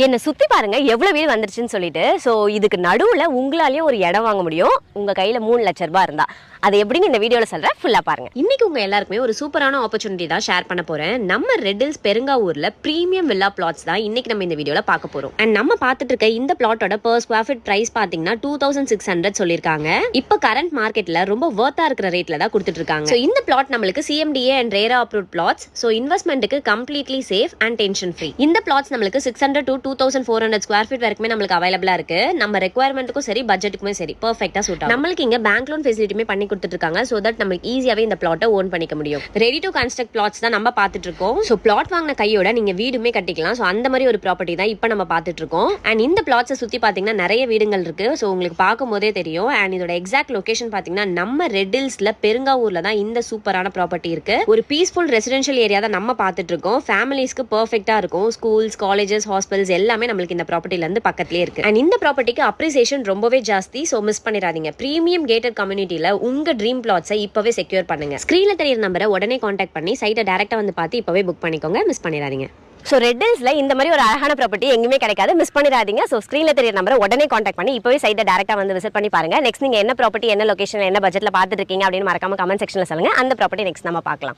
என்ன சுத்தி பாருங்க எவ்வளவு வீடு வந்துருச்சுன்னு சொல்லிட்டு. ஸோ இதுக்கு நடுவுல உங்களாலேயும் ஒரு இடம் வாங்க முடியும் உங்க கையில 3 லட்சம் ரூபாய் இருந்தா. அது எப்படின்னு இந்த வீடியோல சொல்றேன், ஃபுல்லா பாருங்க. இன்னைக்கு உங்க எல்லாருக்குமே ஒரு சூப்பரான ஆப்பர்ச்சுனிட்டி தான் ஷேர் பண்ண போறேன். நம்ம ரெட் ஹில்ஸ் பெருங்காவூர்ல பிரீமியம் வில்லா பிளாட்ஸ் தான் இன்னைக்கு நம்ம இந்த வீடியோல பார்க்க போறோம். அண்ட் நம்ம பார்த்துட்டு இருக்க இந்த பிளாட்டோட per square feet பிரைஸ் பாத்தீங்கன்னா 2600 சொல்லிருக்காங்க. இப்ப கரண்ட் மார்க்கெட்ல ரொம்ப வர்த்தா இருக்கிற ரேட்ல தான் கொடுத்துட்டு இருக்காங்க. ஸோ இந்த பிளாட் நம்மளுக்கு CMDA and RERA approved plots. So இன்வெஸ்ட்மெண்ட்டுக்கு completely safe and tension free. இந்த பிளாட்ஸ் நம்மளுக்கு 600 to 2400 ஸ்கொயர் ஃபீட் வரைக்குமே நம்மளுக்கு அவைலபிளா இருக்கு. நம்ம ரெக்யர்மெண்ட்டுக்கும் சரி பட்ஜெட்டுக்குமே சரி பெர்ஃபெக்ட்டா சூட் ஆகும். நம்மளுக்கு இங்க பேங்க் லோன் ஃபெசிலிட்டியுமே பண்ணி கொடுத்துட்டு இருக்காங்க. சோ தட் நமக்கு ஈஸியாவே இந்த பிளாட்டை ஓன் பண்ணிக்க முடியும். ரெடி டு கன்ஸ்ட்ரக்ட் பிளாட்ஸ் தான் நம்ம பார்த்துட்டு இருக்கோம். சோ பிளாட் வாங்கின கையோட நீங்க வீடுமே கட்டிக்கலாம். சோ அந்த மாதிரி ஒரு ப்ராப்பர்ட்டி தான் இப்போ நம்ம பார்த்துட்டு இருக்கோம். அண்ட் இந்த பிளாட்ஸை சுத்தி பாத்தீங்கன்னா நிறைய வீடுகள் இருக்கு. சோ உங்களுக்கு பார்க்கும் போதே தெரியும். அண்ட் இதோட எக்ஸாக்ட் லொகேஷன் பாத்தீங்கன்னா நம்ம ரெட் ஹில்ஸ்ல பெருங்காவூர்ல தான் இந்த சூப்பரான ப்ராப்பர்ட்டி இருக்கு. ஒரு பீஸ்ஃபுல் ரெசிடென்ஷியல் ஏரியா தான் நம்ம பார்த்துட்டு இருக்கோம். ஃபேமிலிஸ்க்கு பெர்ஃபெக்ட்டா இருக்கும். ஸ்கூல்ஸ், காலேஜஸ், ஹாஸ்பிட்டல்ஸ் எல்லாமே நம்மளுக்கு இந்த ப்ராப்பர்ட்டில இருந்து பக்கத்துலயே இருக்கு. அண்ட் இந்த ப்ராப்பர்ட்டிக்கு அப்ரிசியேஷன் ரொம்பவே ஜாஸ்தி. சோ மிஸ் பண்ணிடாதீங்க. பிரீமியம் கேட்டட் கம்யூனிட்டில உங்க ட்ரீம் பிளாட்ஸை இப்பவே செக்யூர் பண்ணுங்க. ஸ்கிரீன்ல தெரியுற நம்பரை உடனே கான்டாக்ட் பண்ணி சைட்டை டைரக்டா வந்து பார்த்து இப்பவே புக் பண்ணிக்கோங்க. மிஸ் பண்ணிடாதீங்க. ஸோ ரெட் ஹில்ஸ்ல இந்த மாதிரி ஒரு அழகான ப்ராப்பர்ட்டி எங்கேயுமே கிடைக்காது, மிஸ் பண்ணிடாதீங்க. ஸோ ஸ்க்ரீன்ல தெரிய நம்பரை உடனே கான்டாக்ட் பண்ணி இப்போவே சைட்டை டேரக்டா வந்து விசிட் பண்ணி பாருங்க. நெக்ஸ்ட் நீங்க என்ன ப்ராப்பர்ட்டி, என்ன லொகேஷன், என்ன பட்ஜெட்ல பார்த்துட்டு இருக்கீங்க அப்படின்னு மறக்காம கமெண்ட் செக்ஷன்ல சொல்லுங்க. அந்த ப்ராப்பர்ட்டி நெக்ஸ்ட் நம்ம பார்க்கலாம்.